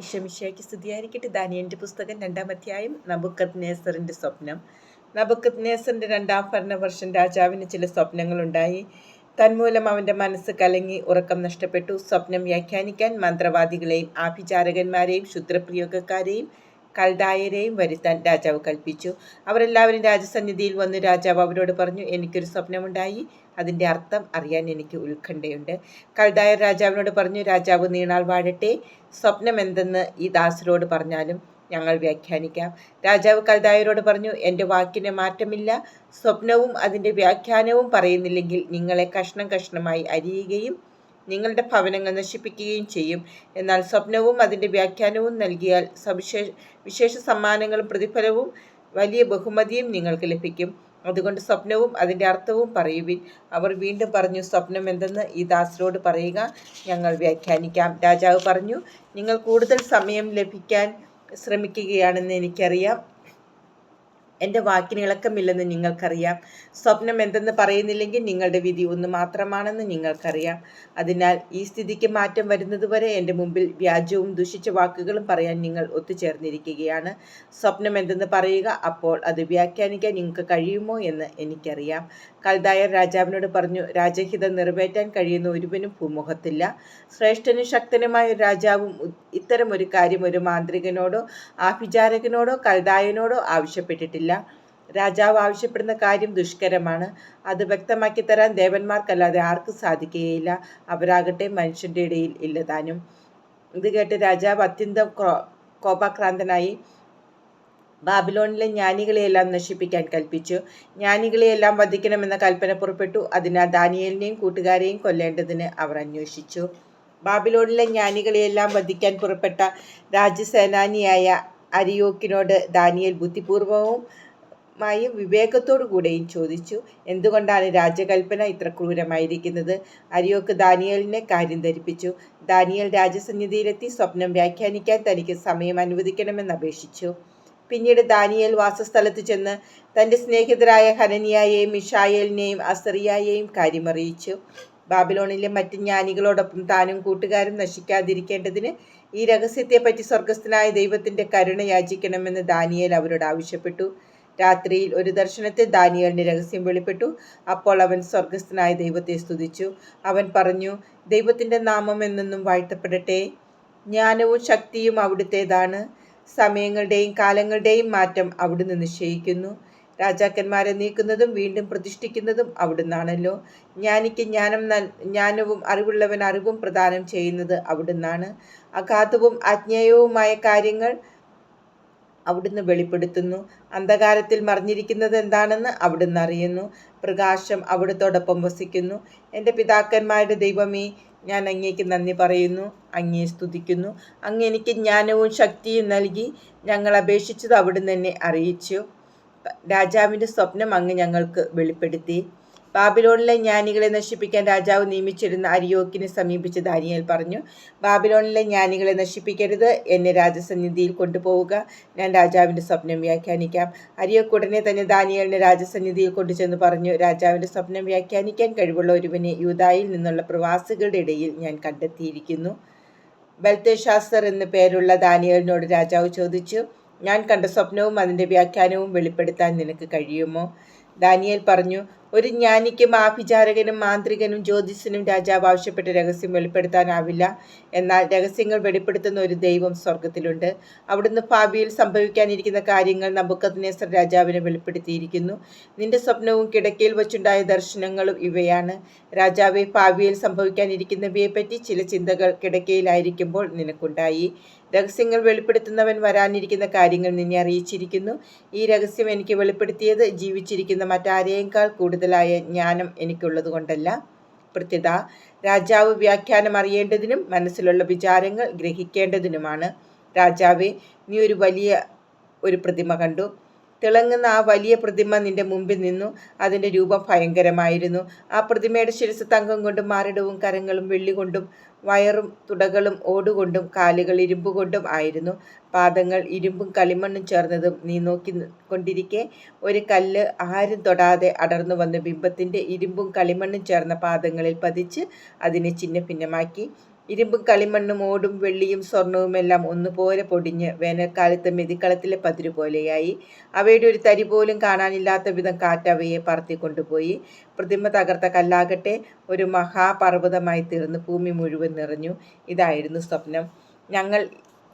ഈശോമിശിഹായ്ക്ക് സ്തുതിയായിരിക്കട്ടെ. ദാനിയേലിന്റെ പുസ്തകം 2-ാം അധ്യായം. നബൂഖദ്നേസറിന്റെ സ്വപ്നം. നബൂഖദ്നേസറിന്റെ 2-ാം ഭരണവർഷം രാജാവിന് ചില സ്വപ്നങ്ങളുണ്ടായി. തന്മൂലം അവന്റെ മനസ്സ് കലങ്ങി ഉറക്കം നഷ്ടപ്പെട്ടു. സ്വപ്നം വ്യാഖ്യാനിക്കാൻ മന്ത്രവാദികളെയും ആഭിചാരകന്മാരെയും ക്ഷുദ്രപ്രയോഗക്കാരെയും കൽദായരെയും വരുത്താൻ രാജാവ് കൽപ്പിച്ചു. അവരെല്ലാവരും രാജസന്നിധിയിൽ വന്നു. രാജാവ് അവരോട് പറഞ്ഞു, എനിക്കൊരു സ്വപ്നമുണ്ടായി, അതിൻ്റെ അർത്ഥം അറിയാൻ എനിക്ക് ഉത്കണ്ഠയുണ്ട്. കൽദായർ രാജാവിനോട് പറഞ്ഞു, രാജാവ് നീണാൾ വാഴട്ടെ. സ്വപ്നം എന്തെന്ന് ഈ ദാസരോട് പറഞ്ഞാലും ഞങ്ങൾ വ്യാഖ്യാനിക്കാം. രാജാവ് കൽദായരോട് പറഞ്ഞു, എൻ്റെ വാക്കിന് മാറ്റമില്ല. സ്വപ്നവും അതിൻ്റെ വ്യാഖ്യാനവും പറയുന്നില്ലെങ്കിൽ നിങ്ങളെ കഷ്ണം കഷ്ണമായി അരിയുകയും നിങ്ങളുടെ ഭവനങ്ങൾ നശിപ്പിക്കുകയും ചെയ്യും. എന്നാൽ സ്വപ്നവും അതിൻ്റെ വ്യാഖ്യാനവും നൽകിയാൽ വിശേഷ സമ്മാനങ്ങളും പ്രതിഫലവും വലിയ ബഹുമതിയും നിങ്ങൾക്ക് ലഭിക്കും. അതുകൊണ്ട് സ്വപ്നവും അതിൻ്റെ അർത്ഥവും പറയുവിൻ. അവർ വീണ്ടും പറഞ്ഞു, സ്വപ്നം എന്തെന്ന് ഈ ദാസരോട് പറയുക, ഞങ്ങൾ വ്യാഖ്യാനിക്കാം. രാജാവ് പറഞ്ഞു, നിങ്ങൾ കൂടുതൽ സമയം ലഭിക്കാൻ ശ്രമിക്കുകയാണെന്ന് എനിക്കറിയാം. എൻ്റെ വാക്കിന് ഇളക്കമില്ലെന്ന് നിങ്ങൾക്കറിയാം. സ്വപ്നം എന്തെന്ന് പറയുന്നില്ലെങ്കിൽ നിങ്ങളുടെ വിധി ഒന്ന് മാത്രമാണെന്ന് നിങ്ങൾക്കറിയാം. അതിനാൽ ഈ സ്ഥിതിക്ക് മാറ്റം വരുന്നതുവരെ എൻ്റെ മുമ്പിൽ വ്യാജവും ദുഷിച്ച വാക്കുകളും പറയാൻ നിങ്ങൾ ഒത്തുചേർന്നിരിക്കുകയാണ്. സ്വപ്നം എന്തെന്ന് പറയുക, അപ്പോൾ അത് വ്യാഖ്യാനിക്കാൻ നിങ്ങൾക്ക് കഴിയുമോ എന്ന് എനിക്കറിയാം. കൽദായർ രാജാവിനോട് പറഞ്ഞു, രാജഹിതം നിറവേറ്റാൻ കഴിയുന്ന ഒരുവനും ഭൂമുഖത്തില്ല. ശ്രേഷ്ഠനും ശക്തനുമായ ഒരു രാജാവും ഇത്തരം ഒരു കാര്യം ഒരു മാന്ത്രികനോടോ ആഭിചാരകനോടോ കൽദായനോടോ ആവശ്യപ്പെട്ടിട്ടില്ല. രാജാവ് ആവശ്യപ്പെടുന്ന കാര്യം ദുഷ്കരമാണ്. അത് വ്യക്തമാക്കി തരാൻ ദേവന്മാർക്കല്ലാതെ ആർക്കും സാധിക്കുകയില്ല. അവരാകട്ടെ മനുഷ്യന്റെ ഇടയിൽ ഇല്ലതാനും. ഇത് കേട്ട് രാജാവ് അത്യന്തം കോപാക്രാന്തനായി ബാബിലോണിലെ ജ്ഞാനികളെയെല്ലാം നശിപ്പിക്കാൻ കൽപ്പിച്ചു. ജ്ഞാനികളെയെല്ലാം വധിക്കണമെന്ന കൽപ്പന പുറപ്പെട്ടു. അതിനാൽ ദാനിയേലിനെയും കൂട്ടുകാരെയും കൊല്ലേണ്ടതിന് അവർ അന്വേഷിച്ചു. ബാബിലോണിലെ ജ്ഞാനികളെയെല്ലാം വധിക്കാൻ പുറപ്പെട്ട രാജസേനാനിയായ അരിയോക്കിനോട് ദാനിയേൽ ബുദ്ധിപൂർവവും വിവേകത്തോടു കൂടെയും ചോദിച്ചു, എന്തുകൊണ്ടാണ് രാജകൽപ്പന ഇത്ര ക്രൂരമായിരിക്കുന്നത്? അരിയോക്ക് ദാനിയേലിനെ കാര്യം ധരിപ്പിച്ചു. ദാനിയേൽ രാജസന്നിധിയിലെത്തി സ്വപ്നം വ്യാഖ്യാനിക്കാൻ തനിക്ക് സമയം അനുവദിക്കണമെന്ന് അപേക്ഷിച്ചു. പിന്നീട് ദാനിയേൽ വാസസ്ഥലത്ത് ചെന്ന് തൻ്റെ സ്നേഹിതരായ ഹനനിയായെയും മിഷായേലിനെയും അസറിയായെയും കാര്യമറിയിച്ചു. ബാബിലോണിലെ മറ്റ് ജ്ഞാനികളോടൊപ്പം താനും കൂട്ടുകാരും നശിക്കാതിരിക്കേണ്ടതിന് ഈ രഹസ്യത്തെപ്പറ്റി സ്വർഗസ്ഥനായ ദൈവത്തിൻ്റെ കരുണ യാചിക്കണമെന്ന് ദാനിയേൽ അവരോട് ആവശ്യപ്പെട്ടു. രാത്രിയിൽ ഒരു ദർശനത്തിൽ ദാനിയേലിന് രഹസ്യം വെളിപ്പെട്ടു. അപ്പോൾ അവൻ സ്വർഗസ്ഥനായ ദൈവത്തെ സ്തുതിച്ചു. അവൻ പറഞ്ഞു, ദൈവത്തിൻ്റെ നാമം എന്നെന്നും വാഴ്ത്തപ്പെടട്ടെ. ജ്ഞാനവും ശക്തിയും അവിടുത്തേതാണ്. സമയങ്ങളുടെയും കാലങ്ങളുടെയും മാറ്റം അവിടുന്ന് നിശ്ചയിക്കുന്നു. രാജാക്കന്മാരെ നീക്കുന്നതും വീണ്ടും പ്രതിഷ്ഠിക്കുന്നതും അവിടുന്നാണല്ലോ. ജ്ഞാനിക്ക് ജ്ഞാനവും അറിവുള്ളവൻ അറിവും പ്രദാനം ചെയ്യുന്നത് അവിടുന്നാണ്. അഗാധവും അജ്ഞേയവുമായ കാര്യങ്ങൾ അവിടുന്ന് വെളിപ്പെടുത്തുന്നു. അന്ധകാരത്തിൽ മറിഞ്ഞിരിക്കുന്നത് എന്താണെന്ന് അവിടുന്ന് അറിയുന്നു. പ്രകാശം അവിടുത്തോടൊപ്പം വസിക്കുന്നു. എൻ്റെ പിതാക്കന്മാരുടെ ദൈവമേ, ഞാൻ അങ്ങേക്ക് നന്ദി പറയുന്നു, അങ്ങയെ സ്തുതിക്കുന്നു. അങ്ങ് എനിക്ക് ജ്ഞാനവും ശക്തിയും നൽകി. ഞങ്ങൾ അപേക്ഷിച്ചത് അവിടുന്ന് എന്നെ അറിയിച്ചു. രാജാവിൻ്റെ സ്വപ്നം അങ്ങ് ഞങ്ങൾക്ക് വെളിപ്പെടുത്തി. ബാബിലോണിലെ ജ്ഞാനികളെ നശിപ്പിക്കാൻ രാജാവ് നിയമിച്ചിരുന്ന അരിയോക്കിനെ സമീപിച്ച് ദാനിയേൽ പറഞ്ഞു, ബാബിലോണിലെ ജ്ഞാനികളെ നശിപ്പിക്കരുത്. എന്നെ രാജസന്നിധിയിൽ കൊണ്ടുപോവുക. ഞാൻ രാജാവിൻ്റെ സ്വപ്നം വ്യാഖ്യാനിക്കാം. അരിയോക്ക് ഉടനെ തന്നെ ദാനിയേലിനെ രാജസന്നിധിയിൽ കൊണ്ടുചെന്ന് പറഞ്ഞു, രാജാവിൻ്റെ സ്വപ്നം വ്യാഖ്യാനിക്കാൻ കഴിവുള്ള ഒരുവനെ യൂദായിൽ നിന്നുള്ള പ്രവാസികളുടെ ഇടയിൽ ഞാൻ കണ്ടെത്തിയിരിക്കുന്നു. ബെൽതെശാസർ എന്ന് പേരുള്ള ദാനിയേലിനോട് രാജാവ് ചോദിച്ചു, ഞാൻ കണ്ട സ്വപ്നവും അതിൻ്റെ വ്യാഖ്യാനവും വെളിപ്പെടുത്താൻ നിനക്ക് കഴിയുമോ? ദാനിയേൽ പറഞ്ഞു, ഒരു ജ്ഞാനിക്കും ആഭിചാരകനും മാന്ത്രികനും ജ്യോതിഷനും രാജാവ് ആവശ്യപ്പെട്ട രഹസ്യം വെളിപ്പെടുത്താനാവില്ല. എന്നാൽ രഹസ്യങ്ങൾ വെളിപ്പെടുത്തുന്ന ഒരു ദൈവം സ്വർഗത്തിലുണ്ട്. അവിടുന്ന് ഭാവിയിൽ സംഭവിക്കാനിരിക്കുന്ന കാര്യങ്ങൾ നബൂഖദ്നേസർ രാജാവിനെ വെളിപ്പെടുത്തിയിരിക്കുന്നു. നിന്റെ സ്വപ്നവും കിടക്കയിൽ വച്ചുണ്ടായ ദർശനങ്ങളും ഇവയാണ്. രാജാവെ, ഭാവിയിൽ സംഭവിക്കാനിരിക്കുന്നവയെപ്പറ്റി ചില ചിന്തകൾ കിടക്കയിലായിരിക്കുമ്പോൾ നിനക്കുണ്ടായി. രഹസ്യങ്ങൾ വെളിപ്പെടുത്തുന്നവൻ വരാനിരിക്കുന്ന കാര്യങ്ങൾ നിന്നെ അറിയിച്ചിരിക്കുന്നു. ഈ രഹസ്യം എനിക്ക് വെളിപ്പെടുത്തിയത് ജീവിച്ചിരിക്കുന്ന മറ്റാരെയേക്കാൾ കൂടുതലായ ജ്ഞാനം എനിക്കുള്ളത് കൊണ്ടല്ല. പ്രത്യുത രാജാവ് വ്യാഖ്യാനം അറിയേണ്ടതിനും മനസ്സിലുള്ള വിചാരങ്ങൾ ഗ്രഹിക്കേണ്ടതിനുമാണ്. രാജാവേ, നീ ഒരു പ്രതിമ കണ്ടു. തിളങ്ങുന്ന ആ വലിയ പ്രതിമ നിന്റെ മുമ്പിൽ നിന്നു. അതിൻ്റെ രൂപം ഭയങ്കരമായിരുന്നു. ആ പ്രതിമയുടെ ശിരസ് തങ്കം കൊണ്ടും മാറിടവും കരങ്ങളും വെള്ളി കൊണ്ടും വയറും തുടകളും ഓടുകൊണ്ടും കാലുകൾ ഇരുമ്പുകൊണ്ടും ആയിരുന്നു. പാദങ്ങൾ ഇരുമ്പും കളിമണ്ണും ചേർന്നതും. നീ നോക്കിക്കൊണ്ടിരിക്കെ ഒരു കല്ല് ആരും തൊടാതെ അടർന്നു വന്ന് ബിംബത്തിൻ്റെ ഇരുമ്പും കളിമണ്ണും ചേർന്ന പാദങ്ങളിൽ പതിച്ച് അതിനെ ഛിന്നഭിന്നമാക്കി. ഇരുമ്പും കളിമണ്ണും ഓടും വെള്ളിയും സ്വർണവുമെല്ലാം ഒന്നുപോലെ പൊടിഞ്ഞ് വേനൽക്കാലത്ത് മെതിക്കളത്തിലെ പതിരു പോലെയായി. അവയുടെ ഒരു തരി പോലും കാണാനില്ലാത്ത വിധം കാറ്റ് അവയെ പറത്തിക്കൊണ്ടുപോയി. പ്രതിമ തകർത്ത കല്ലാകട്ടെ ഒരു മഹാപർവ്വതമായി തീർന്ന് ഭൂമി മുഴുവൻ നിറഞ്ഞു. ഇതായിരുന്നു സ്വപ്നം. ഞങ്ങൾ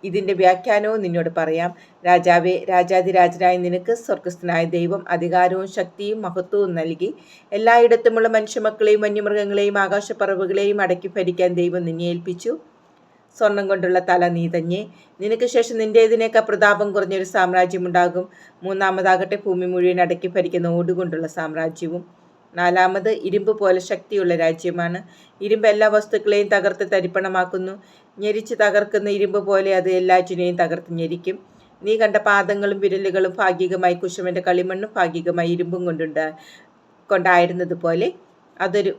ഇതിൻ്റെ വ്യാഖ്യാനവും നിന്നോട് പറയാം. രാജാവേ, രാജാതിരാജനായ നിനക്ക് സ്വർഗസ്ഥനായ ദൈവം അധികാരവും ശക്തിയും മഹത്വവും നൽകി. എല്ലായിടത്തുമുള്ള മനുഷ്യമക്കളെയും വന്യമൃഗങ്ങളെയും ആകാശപ്പറവുകളെയും അടക്കി ഭരിക്കാൻ ദൈവം നിന്നെ ഏൽപ്പിച്ചു. സ്വർണം കൊണ്ടുള്ള തല നീ തന്നെ. നിനക്ക് ശേഷം നിൻ്റേതിനേക്കാൾ പ്രതാപം കുറഞ്ഞൊരു സാമ്രാജ്യമുണ്ടാകും. മൂന്നാമതാകട്ടെ ഭൂമി മുഴുവൻ അടക്കി ഭരിക്കുന്ന ഓടുകൊണ്ടുള്ള സാമ്രാജ്യവും. നാലാമത് ഇരുമ്പ് പോലെ ശക്തിയുള്ള രാജ്യമാണ്. ഇരുമ്പ് എല്ലാ വസ്തുക്കളെയും തകർത്ത് തരിപ്പണമാക്കുന്നു. ഞെരിച്ച് തകർക്കുന്ന ഇരുമ്പ് പോലെ അത് എല്ലാറ്റിനെയും തകർത്ത് ഞെരിക്കും. നീ കണ്ട പാദങ്ങളും വിരലുകളും ഭാഗികമായി കുശവൻ്റെ കളിമണ്ണും ഭാഗികമായി ഇരുമ്പും കൊണ്ടായിരുന്നതുപോലെ അതൊരു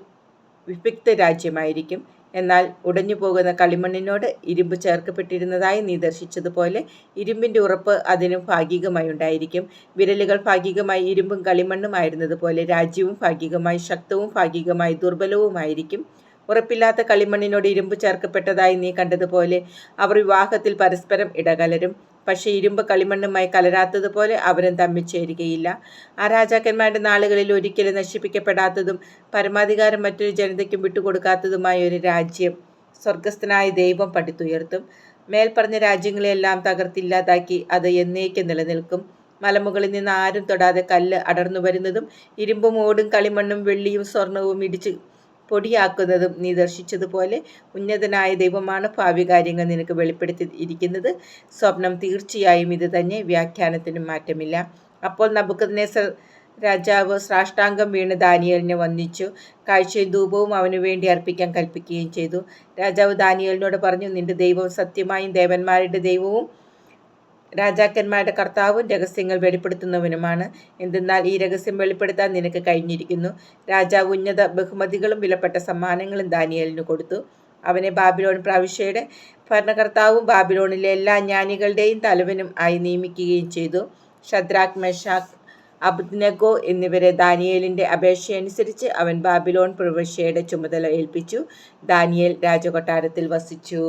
വിഭക്ത രാജ്യമായിരിക്കും. എന്നാൽ ഉടഞ്ഞു പോകുന്ന കളിമണ്ണിനോട് ഇരുമ്പ് ചേർക്കപ്പെട്ടിരുന്നതായി നീ ദർശിച്ചതുപോലെ ഇരുമ്പിൻ്റെ ഉറപ്പ് അതിനും ഭാഗികമായി ഉണ്ടായിരിക്കും. വിരലുകൾ ഭാഗികമായി ഇരുമ്പും കളിമണ്ണും ആയിരുന്നതുപോലെ രാജ്യവും ഭാഗികമായി ശക്തവും ഭാഗികമായി ദുർബലവുമായിരിക്കും. ഉറപ്പില്ലാത്ത കളിമണ്ണിനോട് ഇരുമ്പ് ചേർക്കപ്പെട്ടതായി നീ കണ്ടതുപോലെ അവർ വിവാഹത്തിൽ പരസ്പരം ഇടകലരും. പക്ഷേ ഇരുമ്പ് കളിമണ്ണുമായി കലരാത്തതുപോലെ അവരും തമ്മിൽ ചേരുകയില്ല. ആ രാജാക്കന്മാരുടെ നാളുകളിൽ ഒരിക്കലും നശിപ്പിക്കപ്പെടാത്തതും പരമാധികാരം മറ്റൊരു ജനതയ്ക്കും വിട്ടുകൊടുക്കാത്തതുമായ ഒരു രാജ്യം സ്വർഗസ്ഥനായ ദൈവം പടുത്തുയർത്തും. മേൽപ്പറഞ്ഞ രാജ്യങ്ങളെല്ലാം തകർത്തില്ലാതാക്കി അത് എന്നേക്കും നിലനിൽക്കും. മലമുകളിൽ നിന്ന് ആരും തൊടാതെ കല്ല് അടർന്നു വരുന്നതും ഇരുമ്പും ഓടും കളിമണ്ണും വെള്ളിയും സ്വർണവും ഇടിച്ച് പൊടിയാക്കുന്നതും നീ ദർശിച്ചതുപോലെ ഉന്നതനായ ദൈവമാണ് ഭാവി കാര്യങ്ങൾ നിനക്ക് വെളിപ്പെടുത്തി ഇരിക്കുന്നത്. സ്വപ്നം തീർച്ചയായും ഇത് തന്നെ, വ്യാഖ്യാനത്തിനും മാറ്റമില്ല. അപ്പോൾ നബൂഖദ്നേസർ രാജാവ് സാഷ്ടാംഗം വീണ് ദാനിയേലിനെ വന്ദിച്ചു. കാഴ്ചയും ധൂപവും അവനു വേണ്ടി അർപ്പിക്കാൻ കൽപ്പിക്കുകയും ചെയ്തു. രാജാവ് ദാനിയേലിനോട് പറഞ്ഞു, നിന്റെ ദൈവം സത്യമായും ദേവന്മാരുടെ ദൈവവും രാജാക്കന്മാരുടെ കർത്താവും രഹസ്യങ്ങൾ വെളിപ്പെടുത്തുന്നവനുമാണ്. എന്തെന്നാൽ ഈ രഹസ്യം വെളിപ്പെടുത്താൻ നിനക്ക് കഴിഞ്ഞിരിക്കുന്നു. രാജാവ് ഉന്നത ബഹുമതികളും വിലപ്പെട്ട സമ്മാനങ്ങളും ദാനിയേലിന് കൊടുത്തു. അവനെ ബാബിലോൺ പ്രവിശ്യയുടെ ഭരണകർത്താവും ബാബിലോണിലെ എല്ലാ ജ്ഞാനികളുടെയും തലവനും ആയി നിയമിക്കുകയും ചെയ്തു. ശദ്രാക്, മെഷാക്, അബ്ദ്നെഗോ എന്നിവരെ ദാനിയേലിൻ്റെ അപേക്ഷയനുസരിച്ച് അവൻ ബാബിലോൺ പ്രവിശ്യയുടെ ചുമതല ഏൽപ്പിച്ചു. ദാനിയേൽ രാജകൊട്ടാരത്തിൽ വസിച്ചു.